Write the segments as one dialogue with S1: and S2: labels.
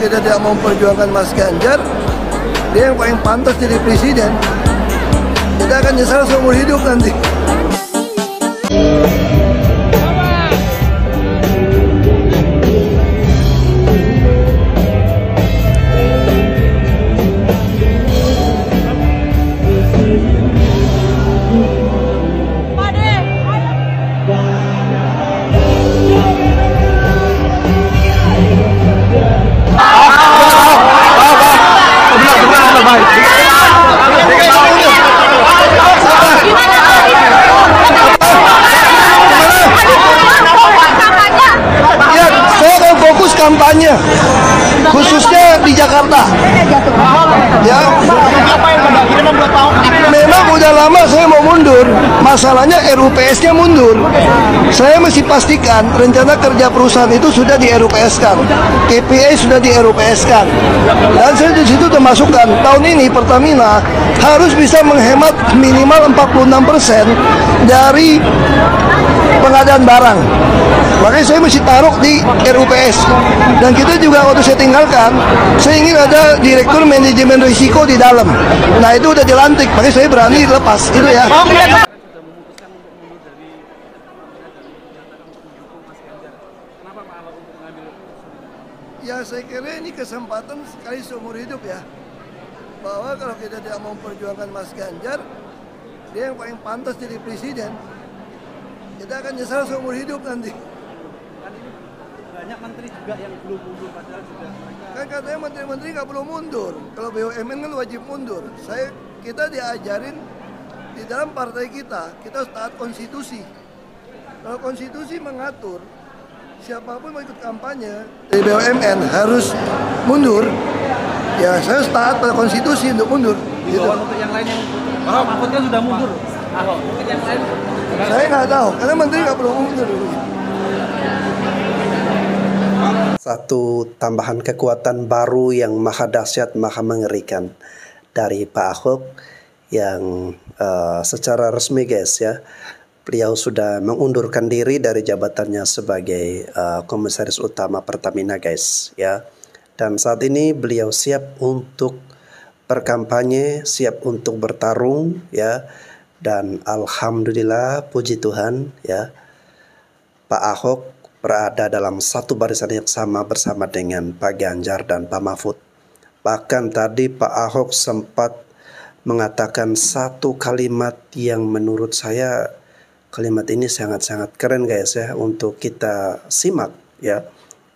S1: kita tidak mau memperjuangkan Mas Ganjar, dia yang paling pantas jadi presiden. Kita akan nyesal seumur hidup nanti. Kampanye khususnya di Jakarta ya, memang udah lama saya mau mundur, masalahnya RUPS-nya mundur. Saya mesti pastikan rencana kerja perusahaan itu sudah di RUPS-kan, KPI sudah di RUPS-kan, dan saya di situ termasukkan tahun ini Pertamina harus bisa menghemat minimal 46% dari pengadaan barang. Makanya saya mesti taruh di RUPS. Dan kita juga waktu saya tinggalkan, saya ingin ada direktur manajemen risiko di dalam. Nah itu udah dilantik, makanya saya berani lepas itu ya. Ya saya kira ini kesempatan sekali seumur hidup ya, bahwa kalau kita tidak mau memperjuangkan Mas Ganjar, dia yang paling pantas jadi presiden. Kita akan nyesal seumur hidup nanti.
S2: Banyak menteri juga yang belum mundur, padahal juga mereka...
S1: Kan katanya menteri-menteri nggak perlu mundur. Kalau BUMN kan wajib mundur. Kita diajarin di dalam partai kita harus taat konstitusi. Kalau konstitusi mengatur siapapun mau ikut kampanye dari BUMN harus mundur, ya saya harus taat pada konstitusi untuk mundur.
S2: Gitu. Untuk yang lain yang Mahfud kan sudah mundur, Ahok untuk yang lain
S1: saya nggak tahu, karena menteri nggak perlu mundur.
S3: Satu tambahan kekuatan baru yang maha dahsyat, maha mengerikan dari Pak Ahok yang secara resmi guys ya, beliau sudah mengundurkan diri dari jabatannya sebagai Komisaris Utama Pertamina guys ya. Dan saat ini beliau siap untuk berkampanye, siap untuk bertarung ya. Dan alhamdulillah puji Tuhan ya, Pak Ahok berada dalam satu barisan yang sama bersama dengan Pak Ganjar dan Pak Mahfud. Bahkan tadi Pak Ahok sempat mengatakan satu kalimat yang menurut saya kalimat ini sangat-sangat keren guys ya, untuk kita simak ya,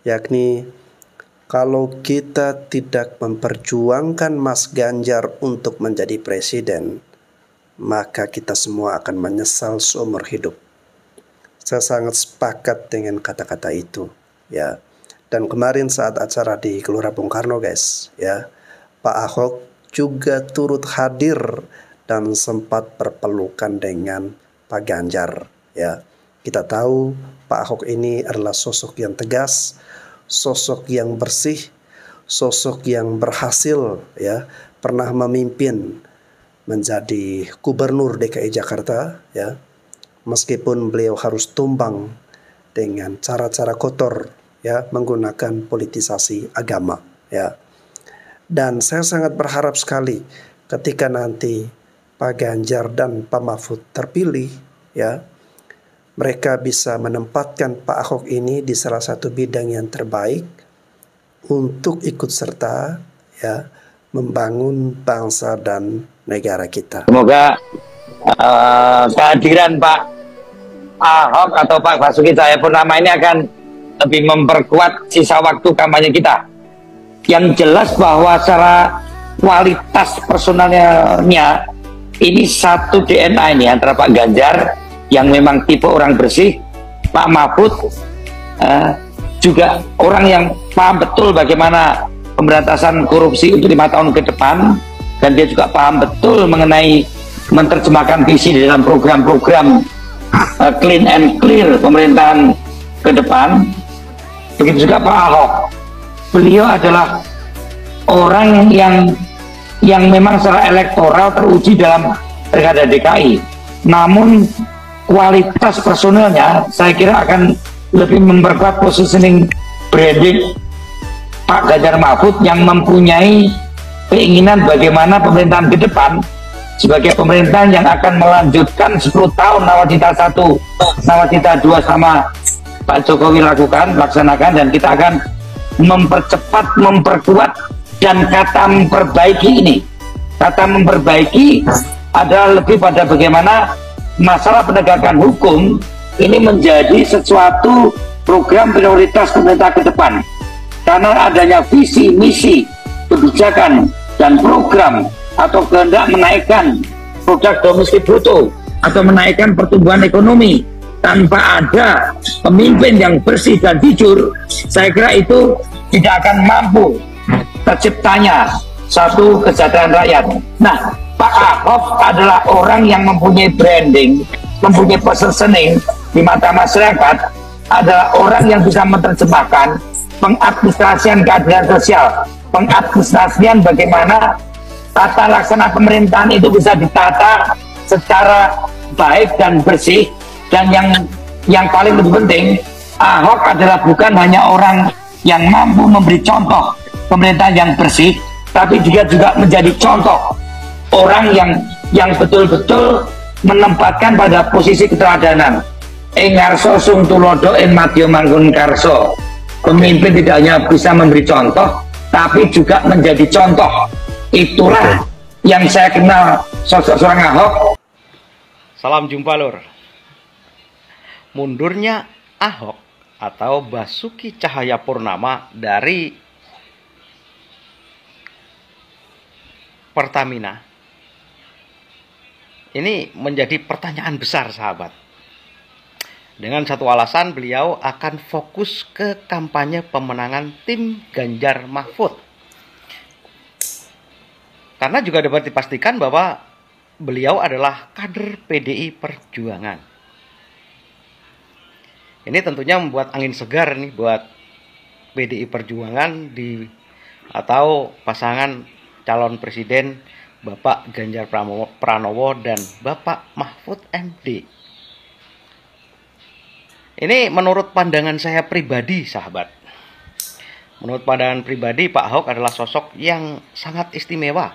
S3: yakni kalau kita tidak memperjuangkan Mas Ganjar untuk menjadi presiden, maka kita semua akan menyesal seumur hidup. Saya sangat sepakat dengan kata-kata itu ya. Dan kemarin saat acara di Gelora Bung Karno guys ya, Pak Ahok juga turut hadir dan sempat berpelukan dengan Pak Ganjar ya. Kita tahu Pak Ahok ini adalah sosok yang tegas, sosok yang bersih, sosok yang berhasil ya, pernah memimpin menjadi gubernur DKI Jakarta ya. Meskipun beliau harus tumbang dengan cara-cara kotor ya, menggunakan politisasi agama ya. Dan saya sangat berharap sekali ketika nanti Pak Ganjar dan Pak Mahfud terpilih ya, mereka bisa menempatkan Pak Ahok ini di salah satu bidang yang terbaik untuk ikut serta ya, membangun bangsa dan negara kita.
S4: Semoga kehadiran Pak Ahok atau Pak Basuki Cahayapurnama ini akan lebih memperkuat sisa waktu kampanye kita. Yang jelas bahwa secara kualitas personalnya ini satu DNA ini antara Pak Ganjar yang memang tipe orang bersih, Pak Mahfud juga orang yang paham betul bagaimana pemberantasan korupsi untuk 5 tahun ke depan, dan dia juga paham betul mengenai menerjemahkan visi di dalam program-program clean and clear pemerintahan ke depan. Begitu juga Pak Ahok, beliau adalah orang yang memang secara elektoral teruji dalam pilkada DKI, namun kualitas personelnya saya kira akan lebih memperkuat positioning branding Pak Ganjar Mahfud yang mempunyai keinginan bagaimana pemerintahan ke depan sebagai pemerintahan yang akan melanjutkan 10 tahun nawacita 1, nawacita 2 sama Pak Jokowi laksanakan, dan kita akan mempercepat, memperkuat, dan kata memperbaiki ini. Kata memperbaiki adalah lebih pada bagaimana masalah penegakan hukum ini menjadi sesuatu program prioritas pemerintah ke depan. Karena adanya visi, misi, kebijakan, dan program atau kehendak menaikkan produk domestik bruto atau menaikkan pertumbuhan ekonomi tanpa ada pemimpin yang bersih dan jujur, saya kira itu tidak akan mampu terciptanya satu kesejahteraan rakyat. Nah, Pak Ahok adalah orang yang mempunyai branding, mempunyai positioning di mata masyarakat, adalah orang yang bisa menerjemahkan pengadministrasian keadilan sosial, pengadministrasian bagaimana tata laksana pemerintahan itu bisa ditata secara baik dan bersih. Dan yang paling lebih penting, Ahok adalah bukan hanya orang yang mampu memberi contoh pemerintahan yang bersih, tapi juga menjadi contoh orang yang betul-betul menempatkan pada posisi keteladanan. Engarso sung tulodo en madya manggon karso. Pemimpin tidak hanya bisa memberi contoh, tapi juga menjadi contoh. Itulah yang saya kenal sosok seorang Ahok.
S5: Salam jumpa lur. Mundurnya Ahok atau Basuki Cahayapurnama dari Pertamina ini menjadi pertanyaan besar, sahabat. Dengan satu alasan, beliau akan fokus ke kampanye pemenangan tim Ganjar Mahfud. Karena juga dapat dipastikan bahwa beliau adalah kader PDI Perjuangan. Ini tentunya membuat angin segar nih buat PDI Perjuangan atau pasangan calon presiden Bapak Ganjar Pranowo dan Bapak Mahfud MD. Ini menurut pandangan saya pribadi, sahabat. Menurut pandangan pribadi, Pak Ahok adalah sosok yang sangat istimewa.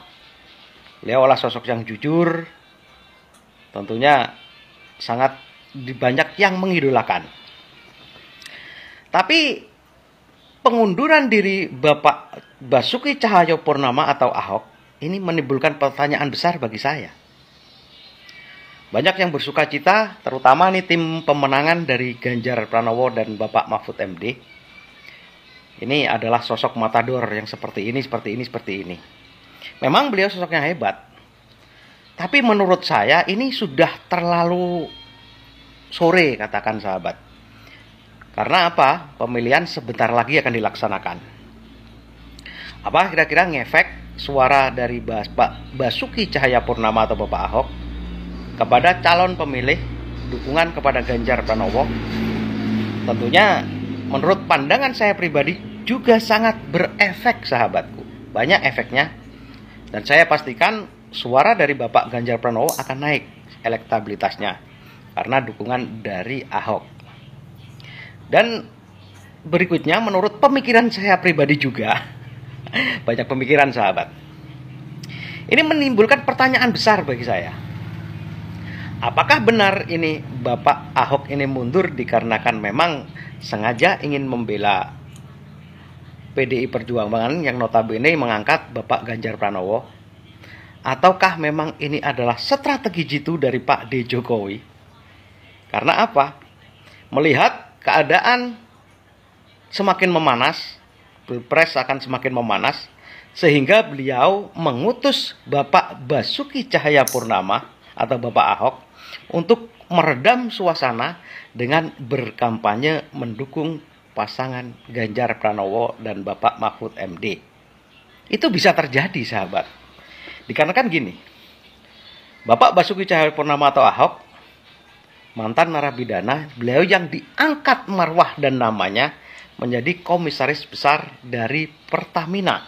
S5: Beliau adalah sosok yang jujur, tentunya sangat banyak yang mengidolakan. Tapi pengunduran diri Bapak Basuki Cahayapurnama atau Ahok ini menimbulkan pertanyaan besar bagi saya. Banyak yang bersuka cita, terutama nih tim pemenangan dari Ganjar Pranowo dan Bapak Mahfud MD. Ini adalah sosok matador yang seperti ini. Memang beliau sosok yang hebat. Tapi menurut saya ini sudah terlalu sore, katakan sahabat. Karena apa? Pemilihan sebentar lagi akan dilaksanakan. Apa kira-kira ngefek suara dari Pak Basuki Cahayapurnama atau Bapak Ahok kepada calon pemilih dukungan kepada Ganjar Pranowo? Tentunya menurut pandangan saya pribadi juga sangat berefek, sahabatku. Banyak efeknya. Dan saya pastikan suara dari Bapak Ganjar Pranowo akan naik elektabilitasnya karena dukungan dari Ahok. Dan berikutnya menurut pemikiran saya pribadi juga banyak pemikiran, sahabat. Ini menimbulkan pertanyaan besar bagi saya. Apakah benar ini Bapak Ahok ini mundur dikarenakan memang sengaja ingin membela PDI Perjuangan yang notabene mengangkat Bapak Ganjar Pranowo? Ataukah memang ini adalah strategi jitu dari Pak D. Jokowi? Karena apa? Melihat keadaan semakin memanas, Pilpres akan semakin memanas, sehingga beliau mengutus Bapak Basuki Cahayapurnama atau Bapak Ahok untuk meredam suasana dengan berkampanye mendukung pasangan Ganjar Pranowo dan Bapak Mahfud MD. Itu bisa terjadi, sahabat. Dikarenakan gini, Bapak Basuki Cahayapurnama atau Ahok, mantan narapidana, beliau yang diangkat marwah dan namanya menjadi komisaris besar dari Pertamina.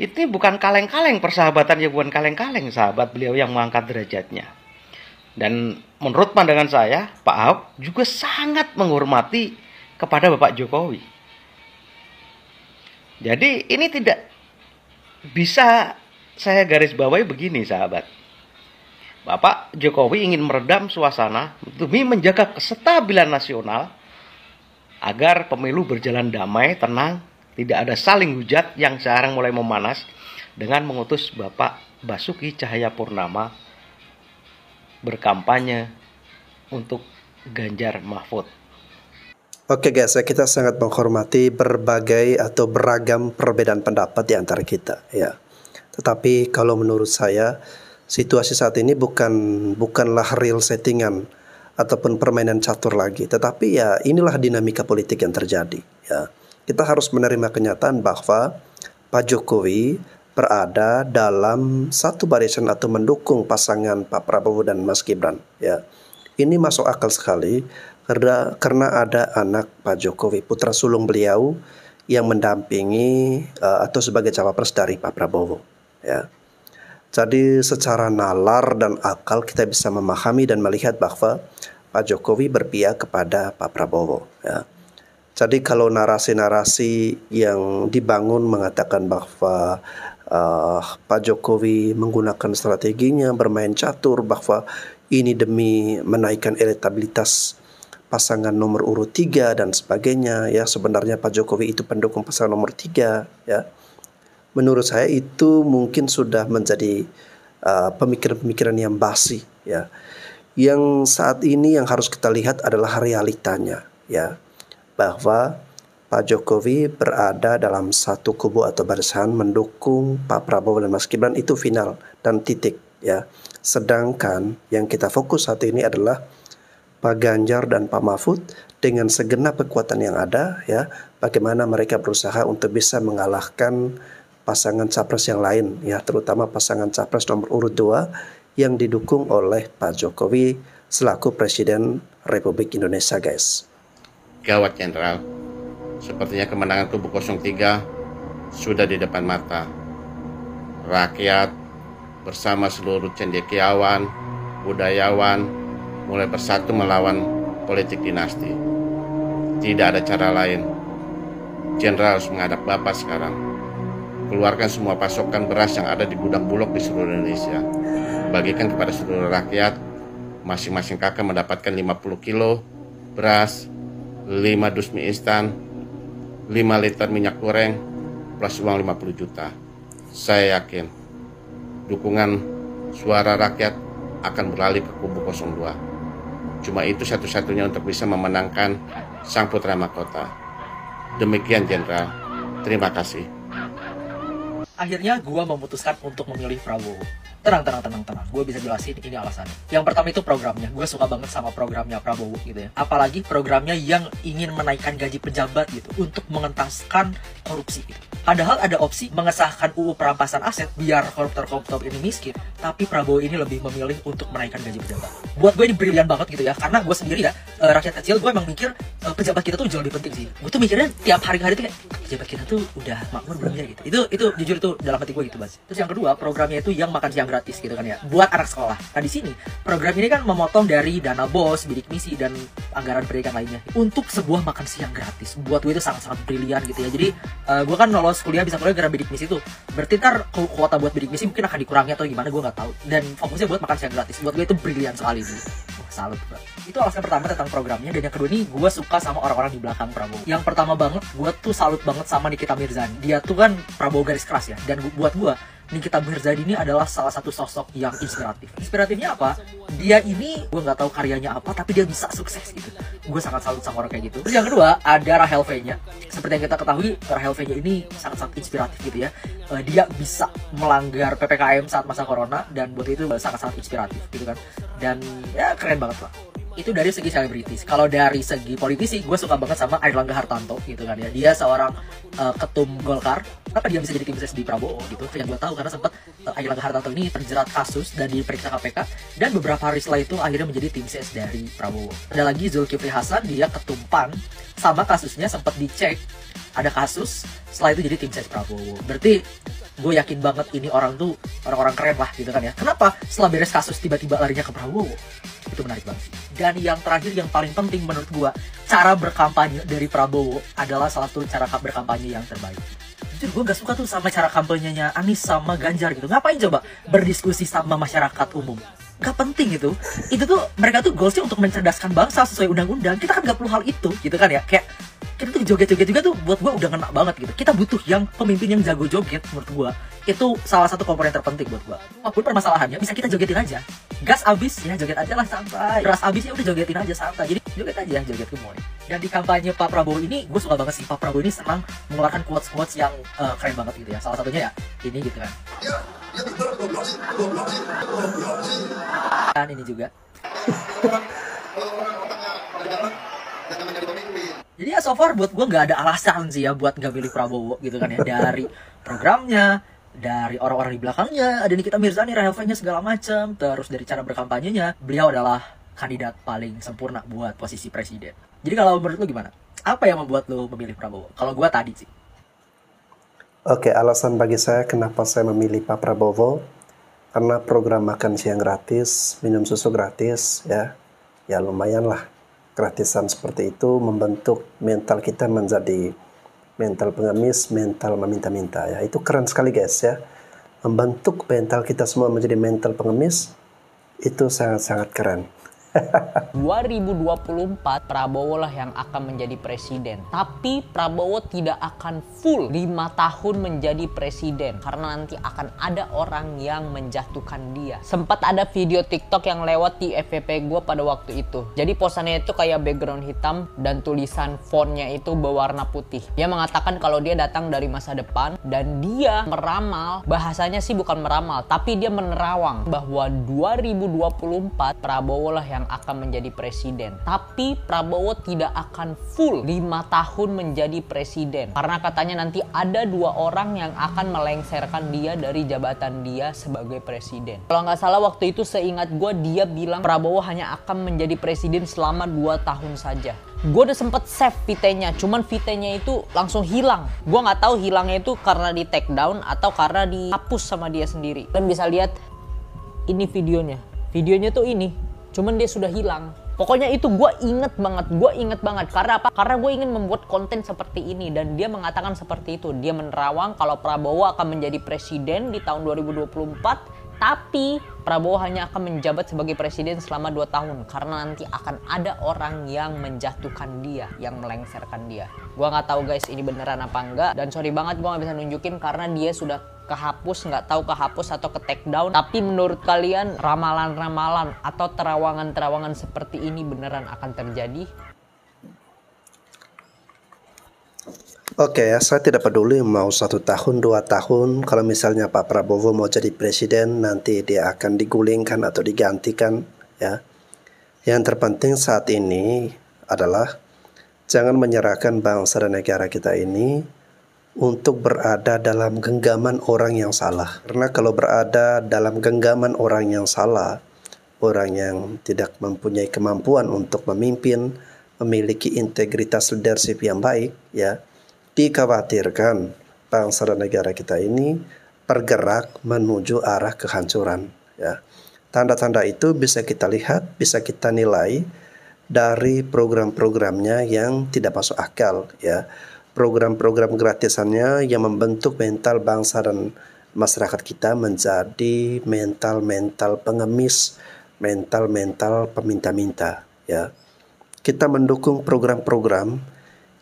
S5: Ini bukan kaleng-kaleng persahabatan, ya bukan kaleng-kaleng, sahabat. Beliau yang mengangkat derajatnya. Dan menurut pandangan saya, Pak Ahok juga sangat menghormati kepada Bapak Jokowi. Jadi ini tidak bisa saya garis bawahi begini, sahabat. Bapak Jokowi ingin meredam suasana demi menjaga kestabilan nasional agar pemilu berjalan damai, tenang, tidak ada saling hujat yang sekarang mulai memanas dengan mengutus Bapak Basuki Cahayapurnama berkampanye untuk Ganjar Mahfud.
S3: Oke guys, kita sangat menghormati berbagai atau beragam perbedaan pendapat di antara kita, ya. Tetapi kalau menurut saya, situasi saat ini bukanlah real settingan ataupun permainan catur lagi, tetapi ya inilah dinamika politik yang terjadi, ya. Kita harus menerima kenyataan bahwa Pak Jokowi berada dalam satu barisan atau mendukung pasangan Pak Prabowo dan Mas Gibran, ya. Ini masuk akal sekali karena ada anak Pak Jokowi, putra sulung beliau yang mendampingi atau sebagai cawapres dari Pak Prabowo, ya. Jadi secara nalar dan akal kita bisa memahami dan melihat bahwa Pak Jokowi berpihak kepada Pak Prabowo, ya. Jadi kalau narasi-narasi yang dibangun mengatakan bahwa Pak Jokowi menggunakan strateginya bermain catur, bahwa ini demi menaikkan elektabilitas pasangan nomor urut 3 dan sebagainya, ya, sebenarnya Pak Jokowi itu pendukung pasangan nomor 3, ya. Menurut saya itu mungkin sudah menjadi pemikiran-pemikiran yang basi, ya. Yang saat ini yang harus kita lihat adalah realitanya, ya, bahwa Pak Jokowi berada dalam satu kubu atau barisan mendukung Pak Prabowo dan Mas Gibran, itu final dan titik, ya. Sedangkan yang kita fokus saat ini adalah Pak Ganjar dan Pak Mahfud dengan segenap kekuatan yang ada, ya, bagaimana mereka berusaha untuk bisa mengalahkan pasangan capres yang lain, ya, terutama pasangan capres nomor urut 2 yang didukung oleh Pak Jokowi selaku Presiden Republik Indonesia, guys.
S6: Gawat, Jenderal. Sepertinya kemenangan kubu 03 sudah di depan mata. Rakyat bersama seluruh cendekiawan, budayawan mulai bersatu melawan politik dinasti. Tidak ada cara lain. Jenderal harus menghadap Bapak sekarang. Keluarkan semua pasokan beras yang ada di gudang Bulog di seluruh Indonesia. Bagikan kepada seluruh rakyat. Masing-masing kakak mendapatkan 50 kilo beras, 5 dus mie instan, 5 liter minyak goreng, plus uang 50 juta. Saya yakin dukungan suara rakyat akan beralih ke kubu 02. Cuma itu satu-satunya untuk bisa memenangkan sang putra mahkota. Demikian, Jenderal. Terima kasih.
S7: Akhirnya gue memutuskan untuk memilih Prabowo. Tenang. Gue bisa jelasin ini alasannya. Yang pertama itu programnya. Gue suka banget sama programnya Prabowo gitu ya. Apalagi programnya yang ingin menaikkan gaji pejabat gitu untuk mengentaskan korupsi gitu. Padahal ada opsi mengesahkan UU perampasan aset biar koruptor-koruptor ini miskin. Tapi Prabowo ini lebih memilih untuk menaikkan gaji pejabat. Buat gue ini brilian banget gitu ya. Karena gue sendiri ya, rakyat kecil, gue emang mikir pejabat kita tuh jauh lebih penting sih. Gue tuh mikirnya tiap hari-hari tuh kayak pejabat kita tuh udah makmur belum ya gitu. Itu jujur itu dalam hati gue gitu, Bas. Terus yang kedua, programnya itu yang makan siang gratis gitu kan ya, buat anak sekolah. Nah di sini program ini kan memotong dari dana BOS, bidik misi dan anggaran pendidikan lainnya untuk sebuah makan siang gratis. Buat gue itu sangat-sangat brilian gitu ya. Jadi gue kan lolos kuliah bisa kuliah gara bidik misi itu. Berarti ntar kuota buat bidik misi mungkin akan dikurangi atau gimana gue nggak tahu. Dan fokusnya buat makan siang gratis. Buat gue itu brilian sekali gitu. Salut, Bro. Itu alasan pertama tentang programnya. Dan yang kedua nih, gue suka sama orang-orang di belakang Prabowo. Yang pertama banget, gue tuh salut banget sama Nikita Mirzani. Dia tuh kan Prabowo garis keras ya. Dan buat gue, Nikita Mirzani ini adalah salah satu sosok yang inspiratif. Inspiratifnya apa? Dia ini, gue nggak tahu karyanya apa, tapi dia bisa sukses gitu. Gue sangat salut sama orang kayak gitu. Terus yang kedua, ada Rahel V-nya. Seperti yang kita ketahui, Rahel V-nya ini sangat-sangat inspiratif gitu ya. Dia bisa melanggar PPKM saat masa corona, dan buat itu sangat-sangat inspiratif gitu kan. Dan ya keren banget lah. Itu dari segi selebritis. Kalau dari segi politisi, gue suka banget sama Airlangga Hartarto gitu kan ya. Dia seorang ketum Golkar. Kenapa dia bisa jadi tim ses di Prabowo gitu? Yang gue tahu karena sempat Airlangga Hartarto ini terjerat kasus dan diperiksa KPK, dan beberapa hari setelah itu akhirnya menjadi tim ses dari Prabowo. Ada lagi Zulkifli Hasan, dia ketum PAN, sama kasusnya sempat dicek ada kasus, setelah itu jadi tim ses Prabowo. Berarti gue yakin banget ini orang-orang keren lah gitu kan ya. Kenapa setelah beres kasus tiba-tiba larinya ke Prabowo? Itu menarik banget. Dan yang terakhir yang paling penting menurut gue, cara berkampanye dari Prabowo adalah salah satu cara berkampanye yang terbaik. Jujur gue gak suka tuh sama cara kampanyenya Anies sama Ganjar gitu. Ngapain coba berdiskusi sama masyarakat umum? Gak penting itu. Itu tuh mereka tuh goalsnya untuk mencerdaskan bangsa sesuai undang-undang. Kita kan gak perlu hal itu gitu kan ya. Kayak kita tuh joget-joget juga tuh buat gue udah ngena banget gitu. Kita butuh yang pemimpin yang jago joget menurut gue. Itu salah satu komponen terpenting buat gue. Apapun permasalahannya bisa kita jogetin aja. Gas abis ya joget aja lah santai. Beras abis ya udah jogetin aja santai. Jadi joget aja, joget gemoy. Dan di kampanye Pak Prabowo ini gue suka banget sih. Pak Prabowo ini senang mengeluarkan quotes-quotes yang keren banget gitu ya. Salah satunya ya ini gitu kan. Dan ini juga. Jadi ya so far buat gue nggak ada alasan sih ya buat nggak milih Prabowo gitu kan ya. Dari programnya, dari orang-orang di belakangnya, ada Nikita Mirzani, Rahel V-nya segala macam. Terus dari cara berkampanyenya, beliau adalah kandidat paling sempurna buat posisi presiden. Jadi kalau menurut lu gimana? Apa yang membuat lu memilih Prabowo? Kalau gue tadi sih.
S3: Oke, alasan bagi saya kenapa saya memilih Pak Prabowo, karena program makan siang gratis, minum susu gratis, ya lumayan lah. Gratisan seperti itu membentuk mental kita menjadi mental pengemis, mental meminta-minta ya. Itu keren sekali guys ya. Membentuk mental kita semua menjadi mental pengemis itu sangat-sangat keren.
S8: 2024 Prabowo lah yang akan menjadi presiden. Tapi Prabowo tidak akan full 5 tahun menjadi presiden karena nanti akan ada orang yang menjatuhkan dia. Sempat ada video TikTok yang lewat di FYP gue pada waktu itu. Jadi posannya itu kayak background hitam dan tulisan fontnya itu berwarna putih. Dia mengatakan kalau dia datang dari masa depan dan dia meramal, bahasanya sih bukan meramal, tapi dia menerawang bahwa 2024 Prabowo lah yang akan menjadi presiden. Tapi Prabowo tidak akan full 5 tahun menjadi presiden. Karena katanya nanti ada 2 orang yang akan melengsarkan dia dari jabatan dia sebagai presiden. Kalau nggak salah waktu itu seingat gue dia bilang Prabowo hanya akan menjadi presiden selama 2 tahun saja. Gue udah sempet save VT-nya, cuman VT-nya itu langsung hilang. Gue nggak tahu hilangnya itu karena di take down atau karena dihapus sama dia sendiri. Kalian bisa lihat ini videonya. Videonya tuh ini. Cuman dia sudah hilang. Pokoknya itu gue inget banget. Karena apa? Karena gue ingin membuat konten seperti ini. Dan dia mengatakan seperti itu. Dia menerawang kalau Prabowo akan menjadi presiden di tahun 2024. Tapi Prabowo hanya akan menjabat sebagai presiden selama 2 tahun. Karena nanti akan ada orang yang menjatuhkan dia. Yang melengsarkan dia. Gue gak tahu guys ini beneran apa enggak. Dan sorry banget gue gak bisa nunjukin karena dia sudah kehapus, nggak tahu kehapus atau ke take down. Tapi menurut kalian ramalan-ramalan atau terawangan-terawangan seperti ini beneran akan terjadi?
S3: Oke ya, saya tidak peduli mau 1 tahun, 2 tahun. Kalau misalnya Pak Prabowo mau jadi presiden, nanti dia akan digulingkan atau digantikan ya. Yang terpenting saat ini adalah jangan menyerahkan bangsa dan negara kita ini untuk berada dalam genggaman orang yang salah. Karena kalau berada dalam genggaman orang yang salah, orang yang tidak mempunyai kemampuan untuk memimpin, memiliki integritas leadership yang baik, ya, dikhawatirkan bangsa dan negara kita ini bergerak menuju arah kehancuran. Ya. Tanda-tanda itu bisa kita lihat, bisa kita nilai dari program-programnya yang tidak masuk akal, ya. Program-program gratisannya yang membentuk mental bangsa dan masyarakat kita menjadi mental-mental pengemis, mental-mental peminta-minta ya. Kita mendukung program-program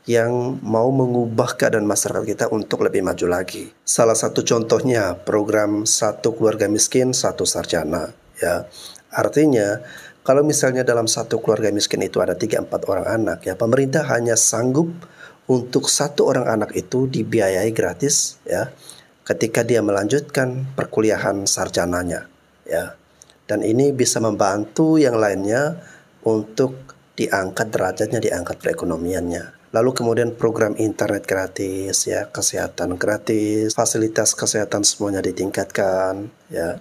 S3: yang mau mengubah keadaan masyarakat kita untuk lebih maju lagi. Salah satu contohnya program 1 keluarga miskin 1 sarjana ya. Artinya kalau misalnya dalam 1 keluarga miskin itu ada 3-4 orang anak ya, pemerintah hanya sanggup untuk 1 orang anak itu dibiayai gratis ya ketika dia melanjutkan perkuliahan sarjananya ya. Dan ini bisa membantu yang lainnya untuk diangkat derajatnya, diangkat perekonomiannya. Lalu kemudian program internet gratis ya, kesehatan gratis, fasilitas kesehatan semuanya ditingkatkan ya.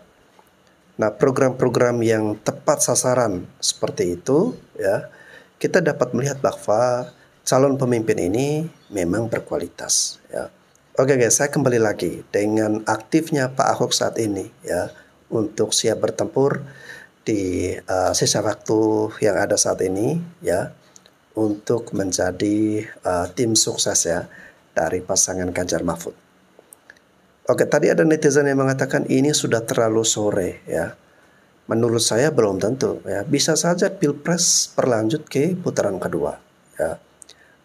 S3: Nah, program-program yang tepat sasaran seperti itu ya, kita dapat melihat bahwa calon pemimpin ini memang berkualitas ya. Oke guys, saya kembali lagi dengan aktifnya Pak Ahok saat ini ya untuk siap bertempur di sisa waktu yang ada saat ini ya untuk menjadi tim sukses ya dari pasangan Ganjar Mahfud. Oke, tadi ada netizen yang mengatakan ini sudah terlalu sore ya. Menurut saya belum tentu ya. Bisa saja Pilpres berlanjut ke putaran kedua ya.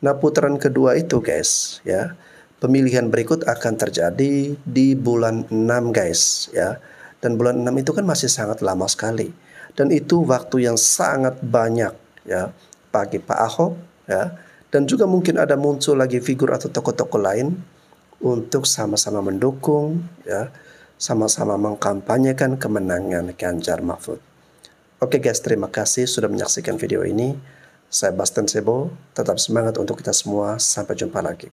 S3: Nah, putaran kedua itu guys ya, pemilihan berikut akan terjadi di bulan 6 guys ya. Dan bulan 6 itu kan masih sangat lama sekali. Dan itu waktu yang sangat banyak ya bagi Pak Ahok ya. Dan juga mungkin ada muncul lagi figur atau tokoh-tokoh lain untuk sama-sama mendukung ya, sama-sama mengkampanyekan kemenangan Ganjar Mahfud. Oke guys, terima kasih sudah menyaksikan video ini. Saya Bastian Sebo, tetap semangat untuk kita semua. Sampai jumpa lagi.